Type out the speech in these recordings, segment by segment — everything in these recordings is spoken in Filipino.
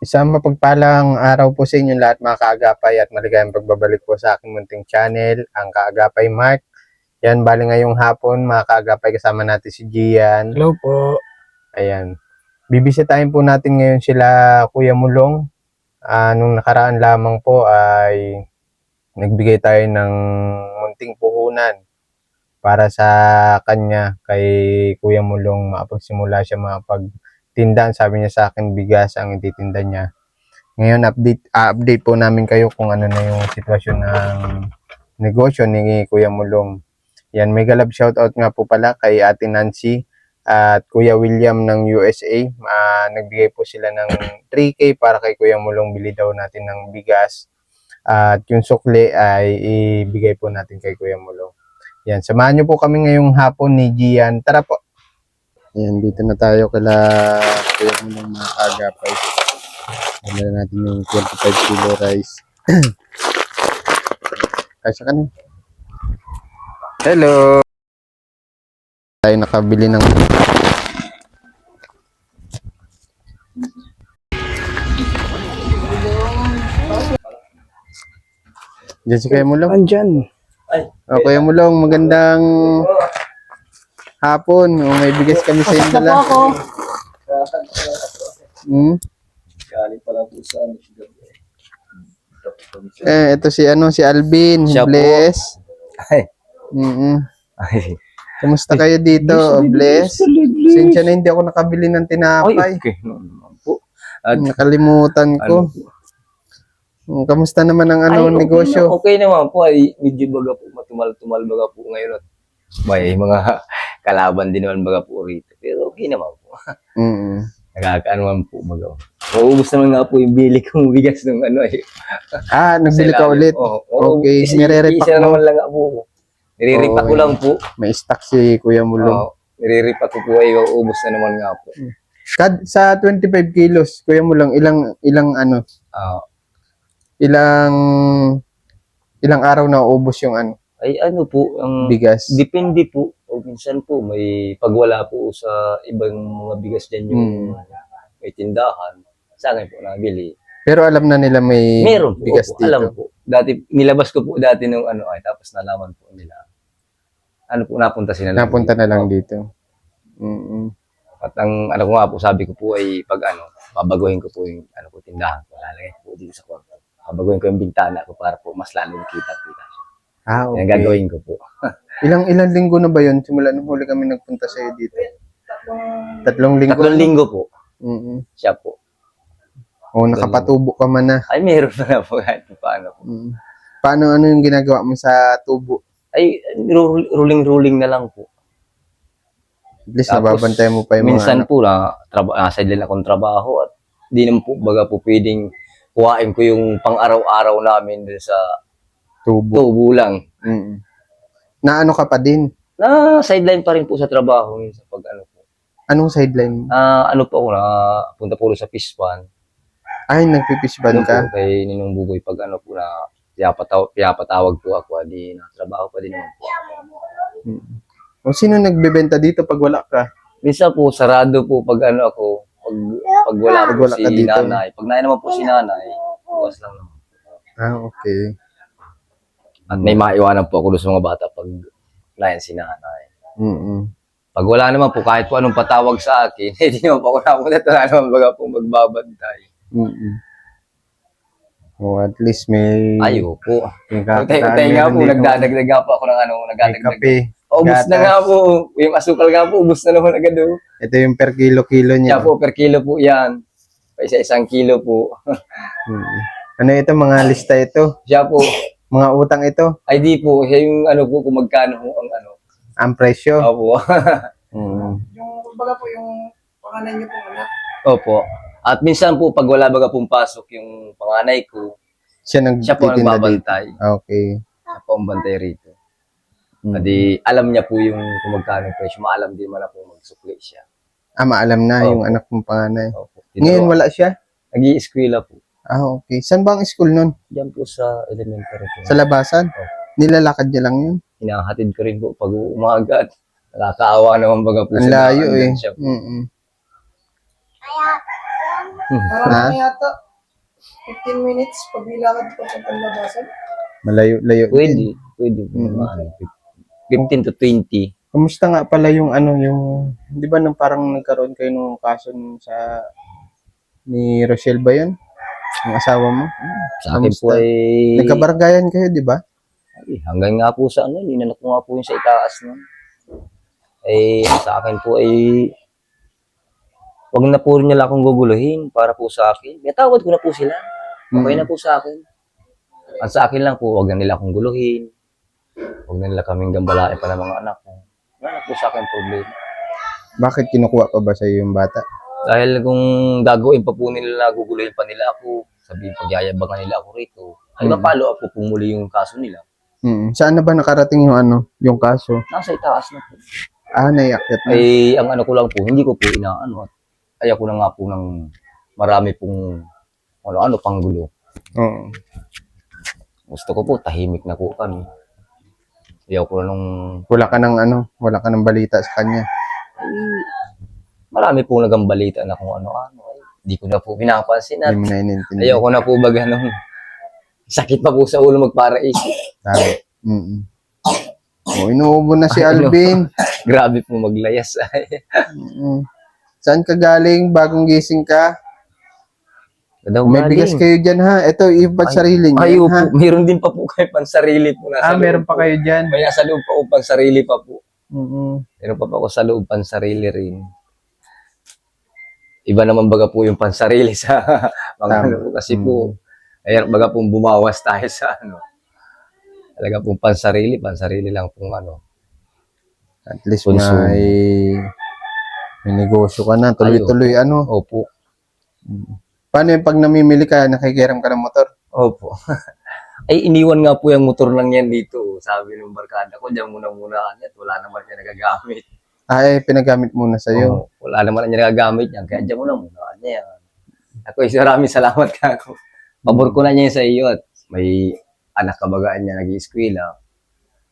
Isang mapagpalang araw po sa inyo lahat mga kaagapay at maligayang pagbabalik po sa aking munting channel, ang Kaagapay Mark. Yan, bali ngayong hapon mga kaagapay kasama natin si Gian. Hello po. Ayan. Bibisitahin po natin ngayon sila Kuya Mulong. Nung nakaraan lamang po ay nagbigay tayo ng munting puhunan para sa kanya kay Kuya Mulong mapagsimula siya mapagtinda. Sabi niya sa akin bigas ang ititinda niya. Ngayon update po namin kayo kung ano na yung sitwasyon ng negosyo ni Kuya Mulong. Yan, mega love shoutout nga po pala kay Ate Nancy at Kuya William ng USA. Nagbigay po sila ng 3K para kay Kuya Mulong, bili daw natin ng bigas. At yung sukli ay ibigay po natin kay Kuya Mulong. Yan, samahan niyo po kami ngayong hapon ni Gian. Tara po. Yan, dito na tayo kala Kuya Mulong mga kaagapay. Dala natin yung 25 kilo rice. Kasya ka na. Hello! Tayo nakabili ng... Diyan si Kuya Mulong. Andyan. O, Kuya Mulong, magandang hapon. O, may bigas kami sa inyo dala. Galing pala po sa ano siya. Ito si Alvin. Siya po. Bless. Ay. Ay. Kamusta kayo dito, Bless? Sinsya na hindi ako nakabili ng tinapay. Okay. Po. At Nakalimutan ko. Kamusta naman ang negosyo? Okay naman po. Ay, medyo baga po, matumal-tumal baga po ngayon. At may mga kalaban din naman baga po rito. Pero okay naman po. Nagkakaan naman po baga. Maubos naman nga po yung bili kong bigas ng ano eh. Nagbili ka ulit? Okay. Nire-repack Isa mo? naman lang nga po. Nire-repack ko lang po. May stock si Kuya Mulong. Nire-repack ko po ay ubos na naman nga po. Sa 25 kilos, Kuya Mulong, ilang araw na ubos yung Ay ano po, ang bigas? depende po. O minsan po, may pagwala po sa ibang mga bigas dyan yung may tindahan. Sa akin po nabili. Pero alam na nila may Meron po, bigas dito. alam po. Dati, nilabas ko po dati nung tapos nalaman po nila. Napunta sila lang. Napunta na lang Opo. dito. At ang ko nga po, sabi ko po ay pag pabaguhin ko po yung tindahan ko. Lalagay ko po dito sa kwarto. Pabaguhin ko yung bintana ko para po mas lalong kita-kita siya. Okay. Yan gagawin ko po. Ilang linggo na ba yun? Simula nung huli kami nagpunta sa'yo dito. 3 linggo? 3 linggo po. Siya po. Nakapatubo ka man na. Ay, meron na po kahit paano po. Paano yung ginagawa mo sa tubo? Ay, ruling na lang po. At least Tapos, nababantay mo pa yung minsan mga po nasa din akong trabaho at di naman po baga po pwedeng kuhain ko yung pang-araw-araw namin dun sa tubo. tubo lang. Na ka pa din? Na sideline pa rin po sa trabaho minsan pag po. Anong sideline? Po ako punta po sa Pispan. Ay, nagpipisban ka? Po, kay Ninong Bugoy pag po na pinapatawag po ako, di na trabaho pa din naman po. O sino nagbebenta dito pag wala ka? Minsan po sarado po pag ako, pag wala po wala si ka dito. nanay. Pag naman po si nanay, bukas lang naman. Okay. At may maiwanan po ako doon sa mga bata pag nayan si nanay. Pag wala naman po, kahit po anong patawag sa akin, hindi naman po ako napunta. Wala naman baga po magbabantay. At least may... Ayo po. Tayo nga po, nagdadagdag nga po ako ng May nagdadagdag. kape. Ubus na nga po. Yung asukal nga po, ubus na naman agad o. Ito yung per kilo niya. Siya po, per kilo po yan. Pa isang kilo po. Ano ito, mga lista ito? Siya po. Mga utang ito? Ay di po, siya yung po, kung magkano po ang Ang presyo? Opo. Yung, kumbaga po, yung panganay niyo pong anak. Opo. At minsan po, pag wala baga pong pasok yung panganay ko, Siya po nagtitinda dito. nagbabantay. Okay. Siya po ang bantay rito. Adi, alam niya po yung kung magkano presyo. Maalam din man po magsukli siya. Maalam na Opo. yung anak mong panganay. Opo. Ngayon wala siya? Nag-i-eskwela po. Okay. Saan ba ang school nun? Diyan po sa elementary po. Sa labasan? Opo. Nilalakad niya lang yun? Hinahatid ko rin po pag umaga at nakakaawa naman baga po Ang sa layo daan eh. siya po. Parang yata 15 minutes pag nilakad pa sa labasan. Malayo-layo din. Pwede. Ano, 15 to 20. Kamusta nga pala yung ano, yung, di ba nung parang nagkaroon kayo ng kaso nung sa, ni Rochelle ba yun? Yung asawa mo? Sa akin po Kamusta? ay, Nagkabaranggayan kayo, di ba? hanggang nga po sa ano, ninanok ko nga po yung sa itaas nun. Sa akin po ay, wag na po rin nila akong guguluhin para po sa akin. May tawad ko na po sila. Okay na po sa akin. Ang sa akin lang po, wag na nila akong guluhin. Wag na nila kaming gambalain pa ng mga anak ko. Wala na po sa akin problema. Bakit kinukuha pa ba sa yung bata? Dahil kung gagawin pa po nila, guguluhin pa nila ako, sabihin pagyayabangan nila ako rito, ay mapalo up po muli yung kaso nila. Saan na ba nakarating yung ano, yung kaso? Nasa itaas na po. Naiakyat na. Ang ano ko lang po, hindi ko po inaano at ayaw ko na nga po ng marami pong ano pang gulo. Oo. Gusto ko po, tahimik na po kami. Ayaw ko na nung Wala ka ng balita sa kanya. marami pong nagambalita na kung ano-ano. Hindi ko na po pinapansin at Hindi mo na inintindi. ayaw ko na po baga nung sakit pa po sa ulo magparaisip. Tama. Inuubo na si Alvin. Grabe po maglayas. Saan ka galing? Bagong gising ka? May bigas kayo dyan ha. Ito, yung pansarili niya. Ayo ha? po, meron din pa po kayo pansarili po. Meron pa kayo dyan. May nasa loob pa po pansarili pa po. Mm-mm. Meron pa ako sa loob pansarili rin. Iba naman baga po yung pansarili sa mga ano po. Kasi po, ayan baga pong bumawas tayo sa ano. Talaga pong pansarili lang pong ano. At least Consume. may negosyo ka na. Tuloy-tuloy ano. Opo. Paano yung pag namimili ka, nakikiram ka ng motor? Opo. Ay, iniwan nga po yung motor lang yan dito. Sabi ng barkada ko, diyan muna yan. Wala naman siya nagagamit. Pinagamit muna sa'yo. Wala naman niya nagagamit yan. Kaya diyan muna yan. Ako, maraming salamat ka ako. Pabor ko na niya sa iyo at may anak kabagaan niya nag-i-eskwela.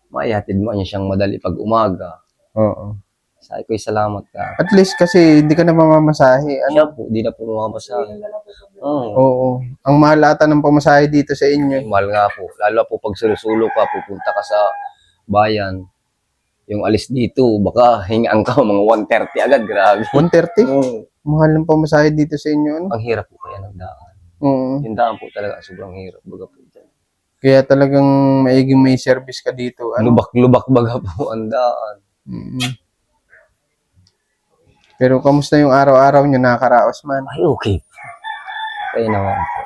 Maihatid mo niya siyang madali pag umaga. Oo. Sabi ko, salamat ka. At least kasi hindi ka na mamamasahe. Siya po, di na po mamasahe. Oo. Ang mahal ata ng pamasahe dito sa inyo. Mahal nga po. Lalo po pag sulo-sulo ka, pupunta ka sa bayan. Yung alis dito, baka hingaan ka mga 130 agad. Grabe. 130? Oo. Mahal ng pamasahe dito sa inyo. Ano? Ang hirap po kaya ng daan. Oo. Yung daan po talaga sobrang hirap. Baga po dyan. Kaya talagang maiging may service ka dito. Ano? Lubak-lubak baga po ang daan. Pero kamusta yung araw-araw nyo nakakaraos man? Ay, okay. Okay naman po.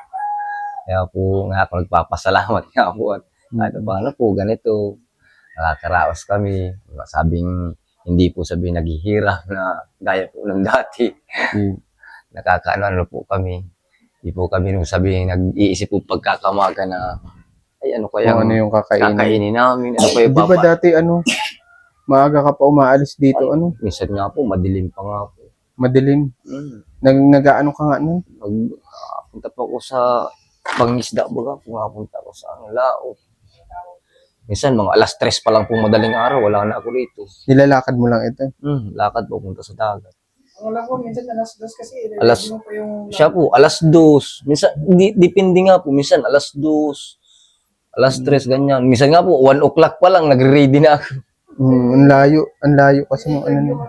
Kaya po nga ako nagpapasalamat nga po at kahit paano po ganito. Nakakaraos kami. Sabing hindi po sabihin naghihirap na gaya po ng dati. Nakakaano po kami. Hindi po kami nung sabihin nag-iisip po pagkakamaga na ay ano kaya Kung ano yung kakainin namin. Ano kaya Di ba dati maaga ka pa umaalis dito, ano? Minsan nga po, madilim pa nga po. Madilim. Nag-ano ka nga nun? Punta pa ako sa pangisda baga, pumapunta ako sa Lao. Minsan mga alas 3 pa lang po madaling araw, wala na ako rito. Nilalakad mo lang ito. Lakad po punta sa dagat. Ang alam ko, minsan alas 2 kasi. Alas- mo pa yung... Siya po, alas 2. Minsan, depende nga po, minsan alas 2. Alas 3, ganyan. Minsan nga po, 1 o'clock pa lang, nagre-ready na ako. Ang layo kasi ng ano nila.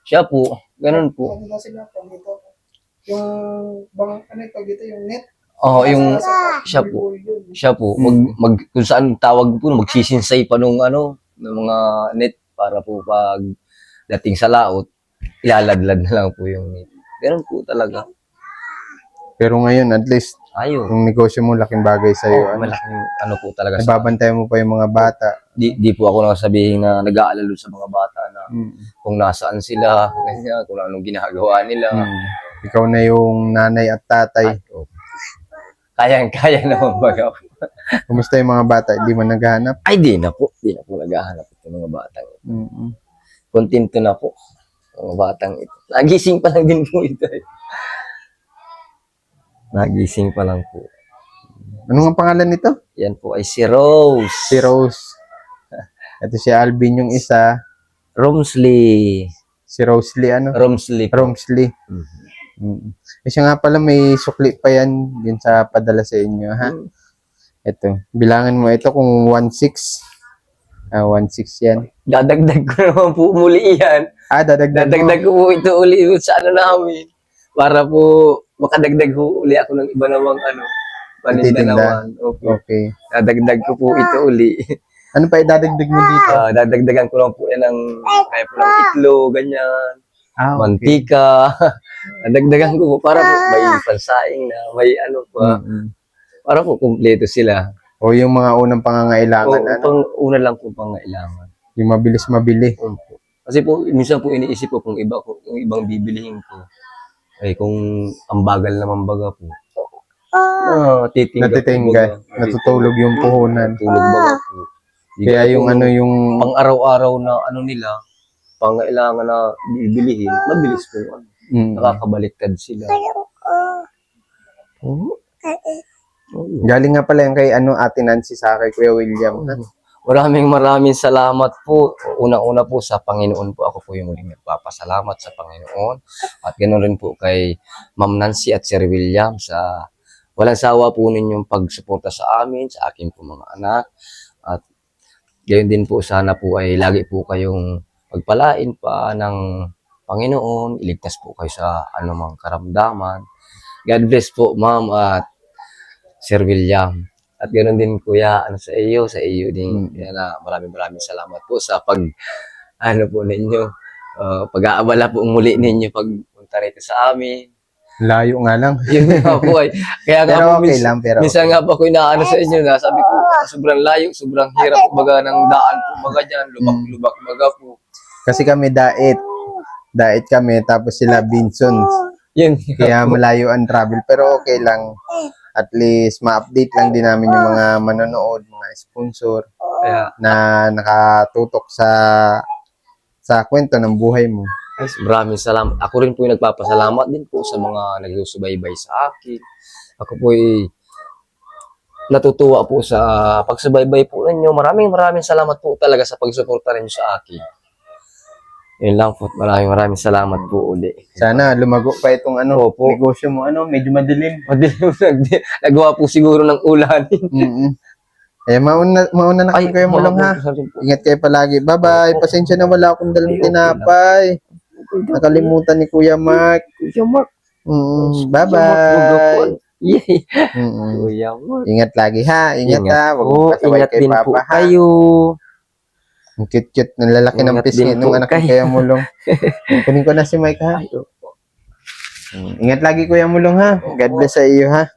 Siya po, ganun po. Ano sila, dito. Yung, dito, yung net. Siya po. Siya po, kung saan tawag po, magsisinsay pa nung ng mga net para po pag dating sa laot, ilaladlad na lang po yung net. Ganun po talaga. Pero ngayon, at least, Ayun. yung negosyo mo, laking bagay sa'yo. Malaking po talaga sa Nababantayan mo pa yung mga bata. di po ako nasabihin na nag-aalala sa mga bata na kung nasaan sila, ganyan, kung anong ginagawa nila. Ikaw na yung nanay at tatay. Kaya naman baga. Kumusta yung mga bata? Hindi mo naghahanap? Ay, di na po naghahanap ng mga batang ito. Kontento na po ang mga batang ito. Nagising pa lang din po ito. Nagising pa lang po. Ano nga pangalan nito? Yan po ay si Rose. Si Rose. Ito si Alvin yung isa. Romsley. Si Rosalie, ano? Romsley. Romsley. Mhm. Kasi nga pala may sukli pa yan din sa padala sa inyo, ha? Ito. Bilangan mo ito kung 1.6. 1.6 yan. Dadagdag ko naman po muli yan. Dadagdag mo. Dadagdag ko po ito uli sa ano namin. Para po makadagdag ko uli ako ng iba namang paninda Titinda. naman. Okay. Dadagdag ko po ito uli. Ano pa idadagdag mo dito? Dadagdagan ko lang po yan ng kaya po ng itlog, ganyan. Okay. Mantika. Dadagdagan ko po para po may pansaing na, may pa. Para po kumpleto sila. O yung mga unang pangangailangan, Una lang po pangailangan. yung mabilis mabili. Opo. Kasi po, minsan po iniisip ko kung ibang bibilihin ko. Ay, kung ang bagal naman baga po. Natitingga. Natutulog yung puhunan. Natutulog baga po. Kaya yung yung pang-araw-araw na nila, pangailangan na bibilihin, mabilis po. Nakakabaliktad sila. Galing nga pala yung kay Ate Nancy sa kay Kuya William. Maraming salamat po. Una-una po sa Panginoon po. Ako po yung muling nagpapasalamat sa Panginoon. At ganoon rin po kay Ma'am Nancy at Sir William sa walang sawa po ninyong pagsuporta sa amin, sa akin po mga anak. At gayon din po sana po ay lagi po kayong pagpalain pa ng Panginoon. Iligtas po kayo sa anumang karamdaman. God bless po, Ma'am at Sir William. At ganoon din kuya, sa iyo din. Kaya na maraming salamat po sa po ninyo. Pag-aabala po muli ninyo pagpunta rito sa amin. Layo nga lang. Yun nga po ay. Kaya nga Pero po, okay lang, pero minsan nga po ako inaano sa inyo na sabi ko, sobrang layo, sobrang hirap baga ng daan po baga dyan, lubak-lubak baga po. Kasi kami diet kami, tapos sila Binsons. Yun. Kaya malayo ang travel, pero okay lang. At least ma-update lang din namin yung mga manonood, mga sponsor Kaya, na nakatutok sa kwento ng buhay mo. guys, maraming salamat. Ako rin po yung nagpapasalamat din po sa mga nagsusubaybay sa akin. Ako po ay natutuwa po sa pagsubaybay po ninyo. Maraming salamat po talaga sa pagsuporta rin sa akin. Yun lang po. Maraming salamat po uli. Sana lumago pa itong Opo. negosyo mo, medyo madilim. Nagawa po siguro ng ulan. Eh, mauna na kami kayo mulong, ha. Ingat kayo palagi. Bye-bye. Pasensya na wala akong dalang tinapay. Nakalimutan ni Kuya Mark. Kuya Mark. Bye-bye. Yay. Kuya Mark. Ingat lagi, ha. Ingat, ha. Huwag po, mong pasaway ingat kay din po Papa, ha. kayo. Ang cute-cute. Ang lalaki ng Ingat pisngi din nung po anak ni kayo. Kuya Mulong. Kunin ko na si Mike, ha. Ingat lagi, Kuya Mulong, ha. God bless sa iyo, ha.